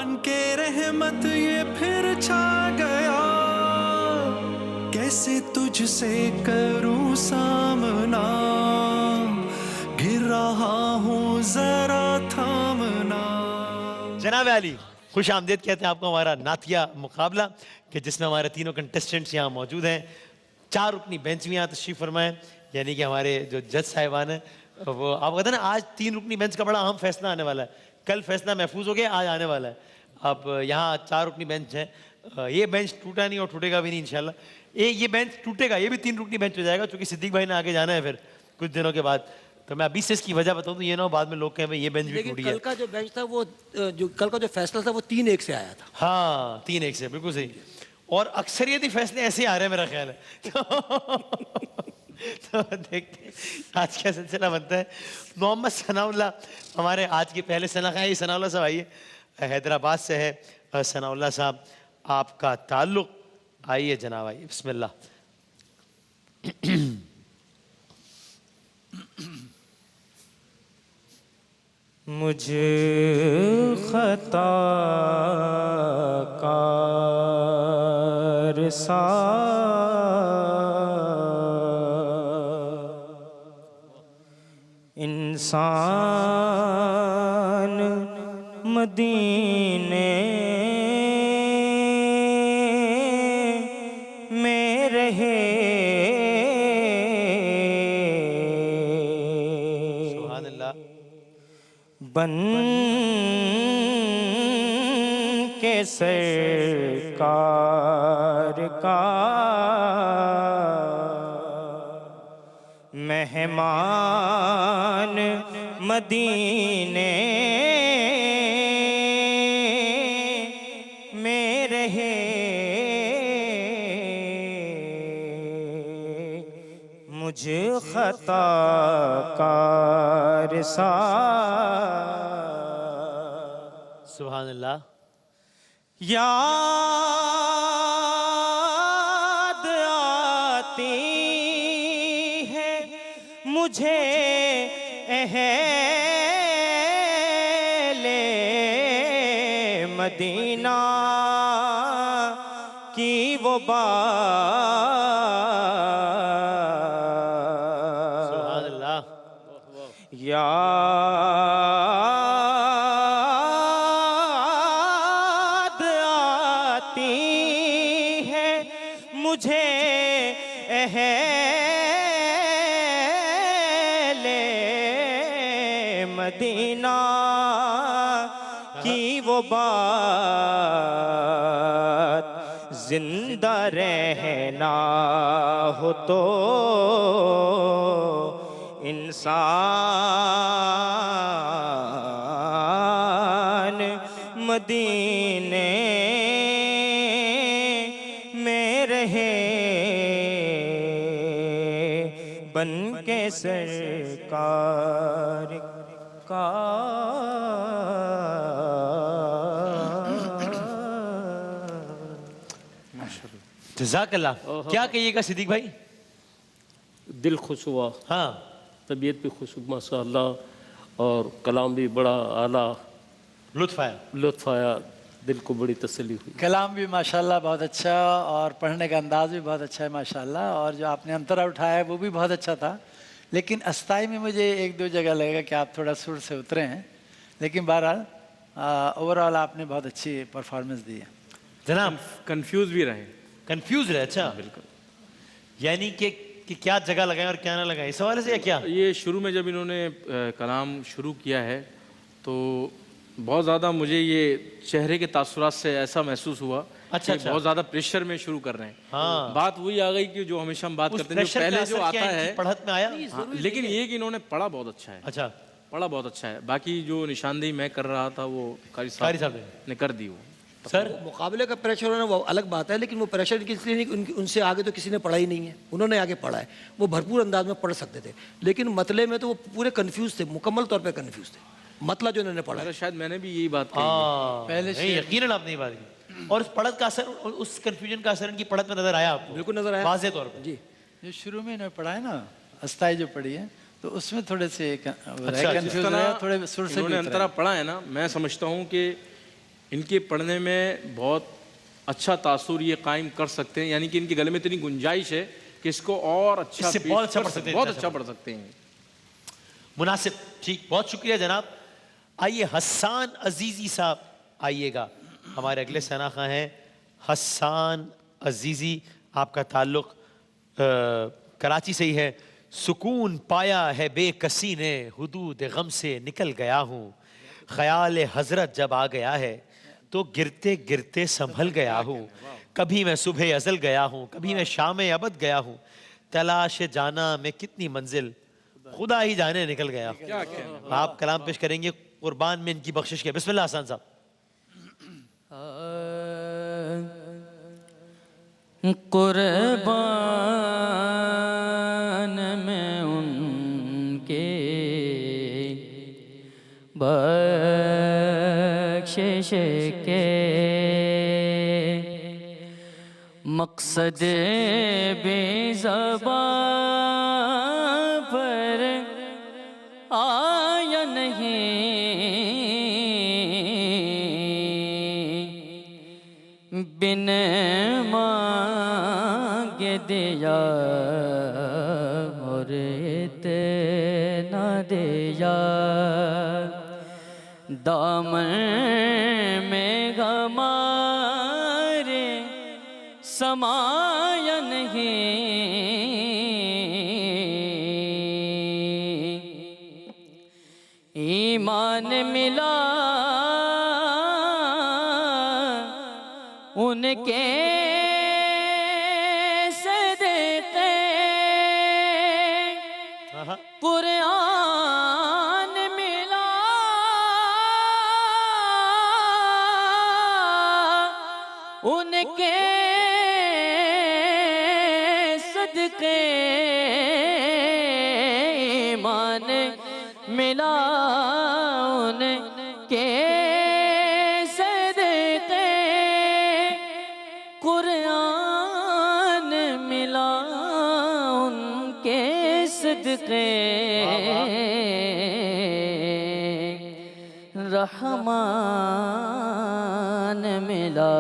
बन के रहमत ये फिर छा गया, कैसे तुझसे करूं सामना, गिर रहा हूं जरा थामना। जनाब अली, खुश आमदेद कहते हैं आपको हमारा नातिया मुकाबला कि जिसमें हमारे तीनों कंटेस्टेंट्स यहाँ मौजूद हैं। 4 रुकनी बेंच में यहाँ तशरीफ फरमाएं, यानी कि हमारे जो जज साहिबान हैं वो आप कहते हैं ना, आज 3 रुकनी बेंच का बड़ा अहम फैसला आने वाला है। कल फैसला महफूज हो गया, आज आने वाला है। अब यहाँ 4 रुकनी बेंच है, ये बेंच टूटा नहीं और टूटेगा भी नहीं इंशाल्लाह। ये बेंच टूटेगा, ये भी 3 रुकनी बेंच हो जाएगा, क्योंकि सिद्दीक भाई ने आगे जाना है फिर कुछ दिनों के बाद। तो मैं अभी से इसकी वजह बताऊं तो ये ना हो बाद में लोग कहें भाई ये बेंच भी टूटी है। कल का जो बेंच था वो जो कल का जो फैसला था वो 3-1 से आया था। हाँ 3-1 से, बिल्कुल सही। और अक्सरियती फैसले ऐसे आ रहे हैं मेरा ख्याल है। तो देखते हैं आज क्या सिलसिला बनता है। मोहम्मद सनाउल्लाह हमारे आज के पहले सनाखा। सनाउल्लाह साहब आइए, हैदराबाद से है सनाउल्लाह साहब, आपका ताल्लुक, आइए जनाब आइए, बिस्मिल्लाह। मुझे खताकार सा इंसान मदीने में रहे, सुभान अल्लाह। बन के सरकार का मेहमान मदीने में रहे, मुझे खताकार सा। सुभान अल्लाह। याद आती है मुझे अहले मदीना की वो बात। सुभान अल्लाह। याद आती है मुझे अहले मदीना की वो बात। जिंदा रहना हो तो इंसान मदीने में रहे, बन के सरकार का। जज़ाकल्लाह। क्या कहिएगा सिद्दीक भाई? दिल खुश हुआ, हाँ तबीयत भी खुश हुई माशाअल्लाह, और कलाम भी बड़ा आला, लुत्फ आया। लुत्फ आया, दिल को बड़ी तसल्ली हुई। कलाम भी माशाल्लाह बहुत अच्छा, और पढ़ने का अंदाज भी बहुत अच्छा है माशाल्लाह, और जो आपने अंतरा उठाया है वो भी बहुत अच्छा था। लेकिन अस्ताई में मुझे 1-2 जगह लगेगा कि आप थोड़ा सुर से उतरे हैं, लेकिन बहरहाल ओवरऑल आपने बहुत अच्छी परफॉर्मेंस दी है। जनाब कंफ्यूज भी रहे। कंफ्यूज रहे? अच्छा बिल्कुल। यानी कि क्या जगह लगाएं और क्या ना लगाएं, इस हवाले से या क्या? ये शुरू में जब इन्होंने कलाम शुरू किया है तो बहुत ज़्यादा मुझे ये चेहरे के तासुरात से ऐसा महसूस हुआ अच्छा, कि बहुत ज़्यादा प्रेशर में शुरू कर रहे हैं। हाँ। बात वही आ गई कि जो हमेशा हम बात करते हैं, जो पहले जो आता है पढ़त में आया। हाँ, लेकिन ये कि इन्होंने पढ़ा बहुत अच्छा है। अच्छा, पढ़ा बहुत अच्छा है। बाकी जो निशानदेही मैं कर रहा था वो कारी साहब ने कर दी। वो सर मुकाबले का प्रेशर होना वो अलग बात है, लेकिन वो प्रेशर इसलिए नहीं, उनसे आगे तो किसी ने पढ़ा ही नहीं है, उन्होंने आगे पढ़ा है, वो भरपूर अंदाज में पढ़ सकते थे। लेकिन मतले में तो वो पूरे कंफ्यूज थे, मुकम्मल तौर पे कंफ्यूज थे। मतला जो इन्होंने पढ़ा है, शायद मैंने भी यही बात कही पहले से यकीनन आपने ये बात की। और उस पढ़त का असर, उस कंफ्यूजन का असर इनकी पढ़त में नजर आया आपको? बिल्कुल नजर आया वाज़ेह तौर पर। जी। जो शुरू में इन्होंने पढ़ा है ना, अस्ताई जो पढ़ी है, तो उसमें थोड़े से अच्छा, कंफ्यूज रहे, थोड़े सुर से इन्होंने अंतरा पढ़ा है ना, मैं समझता हूँ कि इनके पढ़ने में बहुत अच्छा तासुर ये कायम कर सकते हैं, यानी कि इनके गले में इतनी गुंजाइश है कि इसको और अच्छा इससे पेश बहुत अच्छा कर पढ़ सकते हैं, बहुत अच्छा अच्छा पढ़ सकते हैं। मुनासिब, ठीक, बहुत शुक्रिया जनाब। आइए हसन अजीजी साहब आइएगा, हमारे अगले सनाखा हैं हसन अजीजी। आपका ताल्लुक कराची से ही है। सुकून पाया है बेकसी ने, हुदूद गम से निकल गया हूँ, ख्याल हजरत जब आ गया है तो गिरते गिरते संभल गया हूँ। कभी मैं सुबह अजल गया हूँ, कभी मैं शाम अबद गया हूँ, तलाश जाना मैं कितनी मंजिल खुदा ही जाने निकल गया हूँ। आप कलाम पेश करेंगे कुर्बान में इनकी बख्शिश के। बिस्मिल्लाह हसन साहब। कुर्बान में उनके बख्शिश के मकसद बेज़बां पर आया नहीं, बिन मांगे दिया और इतना दिया, दामन में हमारे समाया नहीं, ईमान मिला उनके सदक़े, कुरान मिला उनके सदक़े, ईमान मिला उनके सदक़े, कुरान मिला उनके सदक़े, रहमान मिला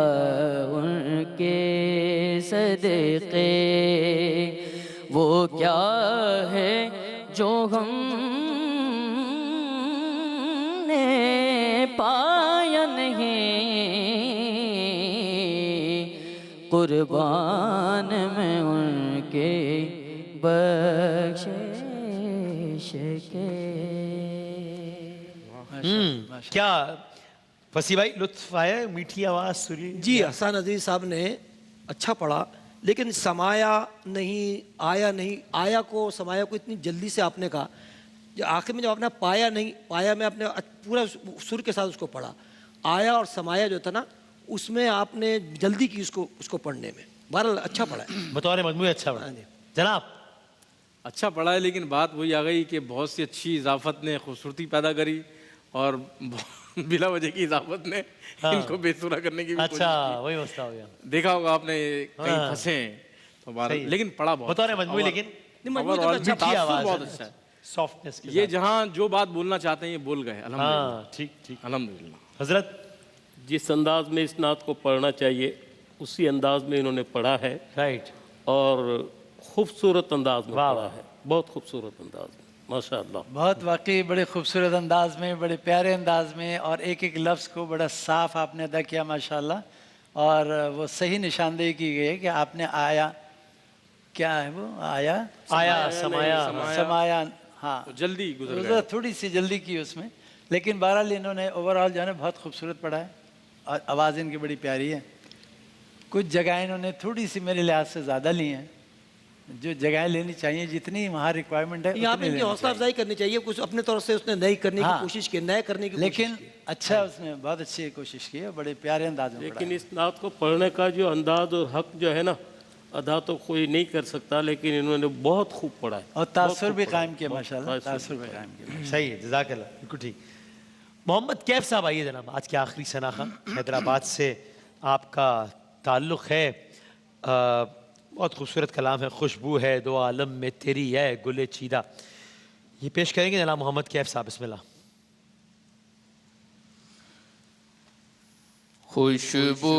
उनके सदक़े। वो क्या है जो हमने पाया नहीं, कुर्बान में उनके बख्शिश के। क्या फसी भाई लुत्फ आया, मीठी आवाज सुरी। जी हसन अजीज साहब ने अच्छा पढ़ा, लेकिन समाया नहीं, आया नहीं, आया को समाया को इतनी जल्दी से आपने कहा, जो आखिर में जब आपने पाया नहीं, पाया में आपने पूरा सुर के साथ उसको पढ़ा, आया और समाया जो था ना उसमें आपने जल्दी की उसको पढ़ने में। बहरहाल अच्छा पढ़ा है, बतौर मजमू अच्छा पढ़ा जनाब। अच्छा पढ़ा है, लेकिन बात वही आ गई कि बहुत सी अच्छी इजाफत ने खूबसूरती पैदा करी और बिला वजह की इजाफत ने इनको बेसुरा करने की भी कोशिश अच्छा, की। वही मसला हो गया। देखा होगा आपने कहीं फंसे हैं तो सही है। लेकिन पढ़ा बहुत बतौर मजमू, लेकिन overall मीठी तासुर आवाज बहुत है, अच्छा है। सॉफ्टनेस के ये साथ। जहाँ जो बात बोलना चाहते हैं ये बोल गए, अल्हम्दुलिल्लाह। हाँ, ठीक ठीक। अल्हम्दुलिल्लाह। हजरत जिस अंदाज में इस नात को पढ़ना चाहिए उसी अंदाज में इन्होंने पढ़ा है राइट, और खूबसूरत अंदाज में वाह, पढ़ा वाह। है, बहुत खूबसूरत अंदाज में, माशाअल्लाह। बहुत वाकई बड़े खूबसूरत अंदाज में, बड़े प्यारे अंदाज में, और एक एक लफ्ज़ को बड़ा साफ आपने अदा किया माशाल्लाह। और वो सही निशानदेही की गई है कि आपने आया, क्या है वो, आया आया समाया, समाया, हाँ तो जल्दी गुजर गया। उधर थोड़ी सी जल्दी की उसमें, लेकिन बहरहाल इन्होंने ओवरऑल जो है ना बहुत खूबसूरत पढ़ा है और आवाज़ इनकी बड़ी प्यारी है। कुछ जगह इन्होंने थोड़ी सी मेरे लिहाज से ज़्यादा ली हैं, जो जगह लेनी चाहिए जितनी वहाँ रिक्वायरमेंट है यहाँ पे उतनी इनकी लेनी हौसला चाहिए। अफजाई करनी चाहिए, कुछ अपने तरफ से उसने नई करने हाँ। की कोशिश की, नए करने की लेकिन कोशिश की। अच्छा उसने बहुत अच्छी कोशिश की है, बड़े प्यारे अंदाज में पढ़ा लेकिन है। इस नात को पढ़ने का जो अंदाज और हक जो है ना, अदा तो कोई नहीं कर सकता, लेकिन इन्होंने बहुत खूब पढ़ा है। और तासुर बहुत भी खूब कायम पढ़ा किया है, माशाल्लाह, बहुत तासुर भी कायम किया। सही है, जज़ाकल्लाह, बिल्कुल ठीक। मोहम्मद कैफ साहब आइए जनाब, आज के आखिरी सनाखा, हैदराबाद से आपका ताल्लुक़ है। बहुत खूबसूरत कलाम है, खुशबू है दो आलम में तेरी है गुले चीदा, ये पेश करेंगे जनाब मोहम्मद कैफ साहब। बिस्मिल्लाह। खुशबू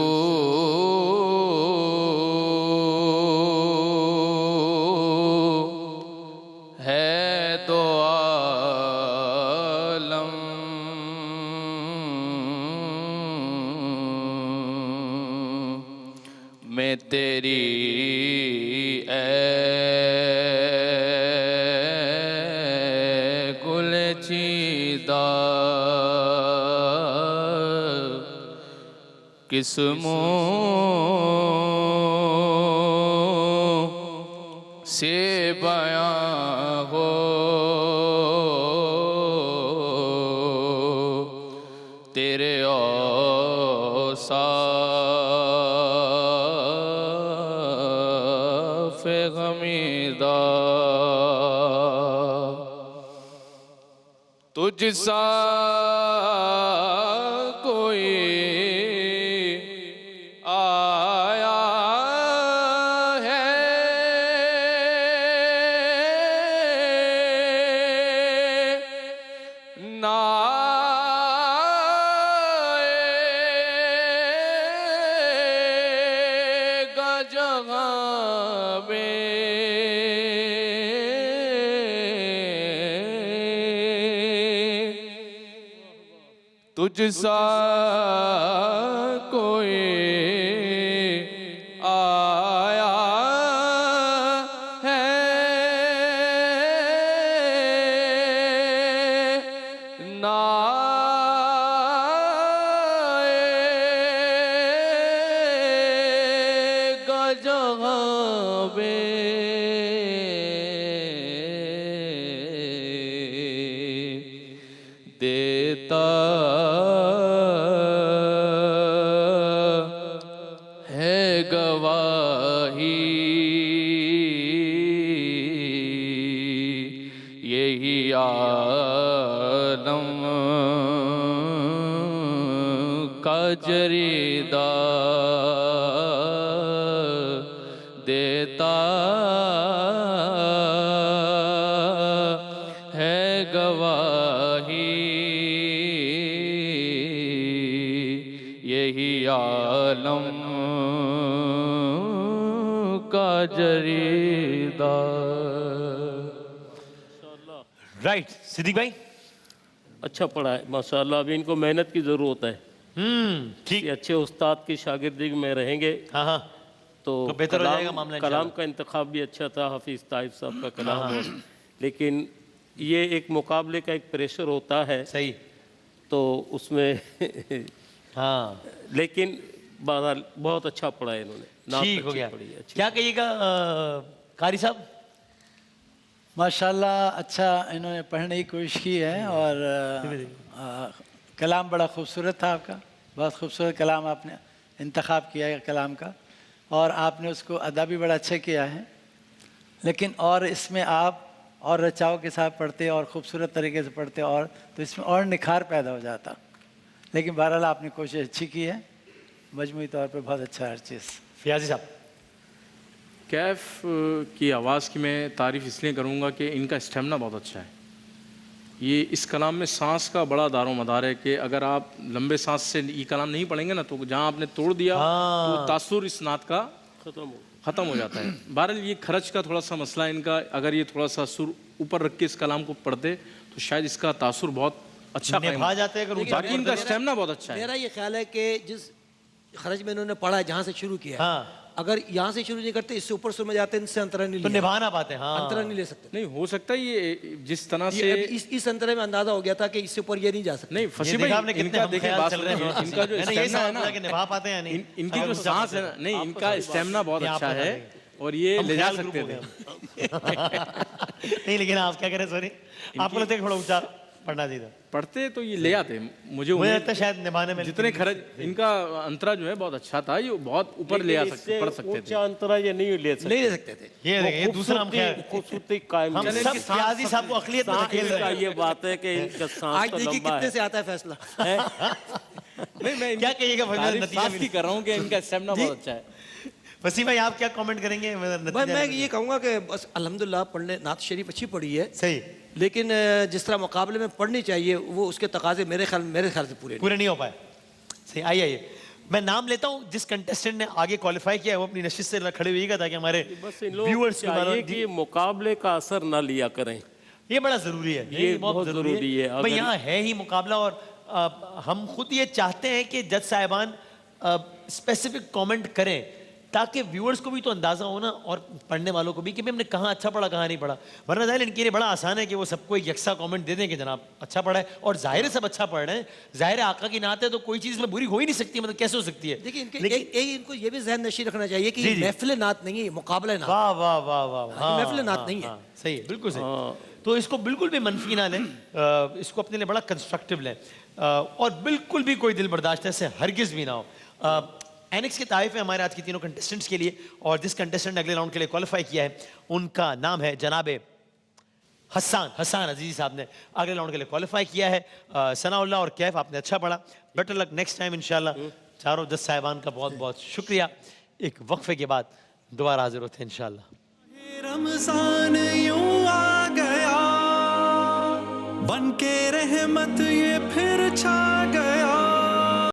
है तो आलम, मैं तेरी गुलचिदा किस्मों से बयां हो तेरे औसाफ गमीदा, तुझसा कोई आया है ना आएगा जहाँ तुझसा कोई आया है ना आएगा जहाँ पे देता है गवाही यही आलम का जरीदा, देता है गवाही यही आलम का जरीदा। राइट सिद्दीक भाई। अच्छा पढ़ा है माशाल्लाह। अभी इनको मेहनत की ज़रूरत है। ठीक। ये अच्छे उस्ताद की शागिर्दी में रहेंगे हाँ हाँ तो बेहतर हो जाएगा मामला कलाम का इंतखाब भी अच्छा था, हाफिज़ ताइब साहब का कलाम और लेकिन ये एक मुकाबले का एक प्रेशर होता है सही। तो उसमें हाँ लेकिन बहरहाल बहुत अच्छा पढ़ा है इन्होंने। नात ठीक हो अच्छी गया। पढ़ी है, अच्छी क्या कहिएगा कारी साहब? माशाल्लाह अच्छा इन्होंने पढ़ने की कोशिश की है और कलाम बड़ा खूबसूरत था आपका, बहुत खूबसूरत कलाम आपने इंतखाब किया है कलाम का और आपने उसको अदा भी बड़ा अच्छा किया है। लेकिन और इसमें आप और रचाव के साथ पढ़ते और ख़ूबसूरत तरीके से पढ़ते और तो इसमें और निखार पैदा हो जाता। लेकिन बहरहाल आपने कोशिश अच्छी की है, मजमूई तौर पे बहुत अच्छा हर चीज़। फियाजी साहब। कैफ की आवाज़ की मैं तारीफ़ इसलिए करूँगा कि इनका स्टेमिना बहुत अच्छा है। ये इस कलाम में सांस का बड़ा दारो मदार है कि अगर आप लंबे सांस से ये कलाम नहीं पढ़ेंगे ना तो जहाँ आपने तोड़ दिया तो तासुर इस नात का ख़त्म हो जाता है। बहरहाल ये खर्च का थोड़ा सा मसला है इनका, अगर ये थोड़ा सा सुर ऊपर रख के इस कलाम को पढ़ते तो शायद इसका तासुर बहुत अच्छा निभा जाते हैं। अगर बाकी इनका स्टेमिना बहुत अच्छा है। मेरा ये ख्याल है कि जिस खर्च में इन्होंने पढ़ा है जहाँ से शुरू किया है, अगर यहाँ से शुरू नहीं करते इससे ऊपर सुर में जाते इनसे अंतरा नहीं तो निभा ना पाते। हाँ अंतरा नहीं ले सकते। नहीं हो सकता ये जिस तरह से इस अंतरे में अंदाजा हो गया था कि इससे ऊपर ये नहीं जा सकते। नहीं फसी भाई इनका देखिए बात चल रही है, इनका जो स्टेमिना है ना निभा पाते हैं नहीं, इनकी जो सांस है ना, नहीं इनका स्टेमिना बहुत अच्छा है और ये ले जा सकते थे। नहीं लेकिन आप क्या करें सॉरी आपको लगता है थोड़ा ऊंचा पढ़ना चाहिए था। पढ़ते तो ये ले आते। मुझे लगता है शायद निभाने में जितने खर्च इनका अंतरा जो है बहुत अच्छा था, ये बहुत ऊपर ले आ सकते पढ़ सकते थे। ऊंचा अंतरा ये नहीं ले सकते थे। ये दूसरा हम खूबसूरती कायम हम सब फियाजी साहब को अकलियत में धकेल रहे हैं। ये बात है कि इनका सांस आज तो देखिए लंबा कितने है। से आता है फैसला। नहीं मैं क्या कहिएगा भाई? तारीफ साफ की कर रहा हूँ कि इनका स्टेमिना बहुत अच्छा है। वसीम भाई आप क्या कमेंट करेंगे? मैं ये कहूँगा कि बस अल्हम्दुलिल्लाह पढ़ने नात शरीफ अच्छी पढ़ी है सही, लेकिन जिस तरह मुकाबले में पढ़नी चाहिए वो उसके तकाजे मेरे ख्याल से पूरे नहीं हो पाए। सही। आइए मैं नाम लेता हूँ जिस कंटेस्टेंट ने आगे क्वालिफाई किया है वो अपनी नशिश से खड़े हुइएगा ताकि हमारे बस इन लोगों व्यूअर्स को चाहिए कि मुकाबले का असर ना लिया करें। ये बड़ा जरूरी है, ये बहुत जरूरी है। भाई यहाँ है ही मुकाबला और हम खुद ये चाहते हैं कि जज साहिबान स्पेसिफिक कमेंट करें ताकि व्यूअर्स को भी तो अंदाजा हो ना और पढ़ने वालों को भी कि हमने कहाँ अच्छा पढ़ा कहाँ नहीं पढ़ा। वरना जाहिर इनके लिए बड़ा आसान है कि वो सबको एक यकसा कमेंट दे दें कि जनाब अच्छा पढ़ा है, और जाहिर है सब अच्छा पढ़ रहे हैं, जाहिर है आका की नात है तो कोई चीज़ में बुरी हो ही नहीं सकती, मतलब कैसे हो सकती है। देखिए इनको ये भी जहन नशी रखना चाहिए कि महफिल नात नहीं है, मुकाबला नात। वाह वाह वाह वाह, महफिल नात नहीं है। सही है, बिल्कुल सही। तो इसको बिल्कुल भी मनफी ना लें, इसको अपने लिए बड़ा कंस्ट्रक्टिव लें, और बिल्कुल भी कोई दिल बर्दाश्त ऐसे हरगिज़ भी ना हो। एनेक्स की तारीफ है हमारे आज के तीनों कंटेस्टेंट्स के लिए, और जिस कंटेस्टेंट ने अगले राउंड के लिए क्वालिफाई किया है उनका नाम है जनाबे हसान अजीजी साहब ने अगले राउंड के लिए क्वालिफाई किया है। सनाउल्लाह और कैफ आपने अच्छा पढ़ा, बेटर लक नेक्स्ट टाइम इंशाल्लाह। चारों जज साहिबान का बहुत बहुत शुक्रिया। एक वक्फे के बाद दोबारा हाजिर होते हैं इंशाल्लाह। रमजान यूं आ गया बन के रहमत ये फिर छा गया।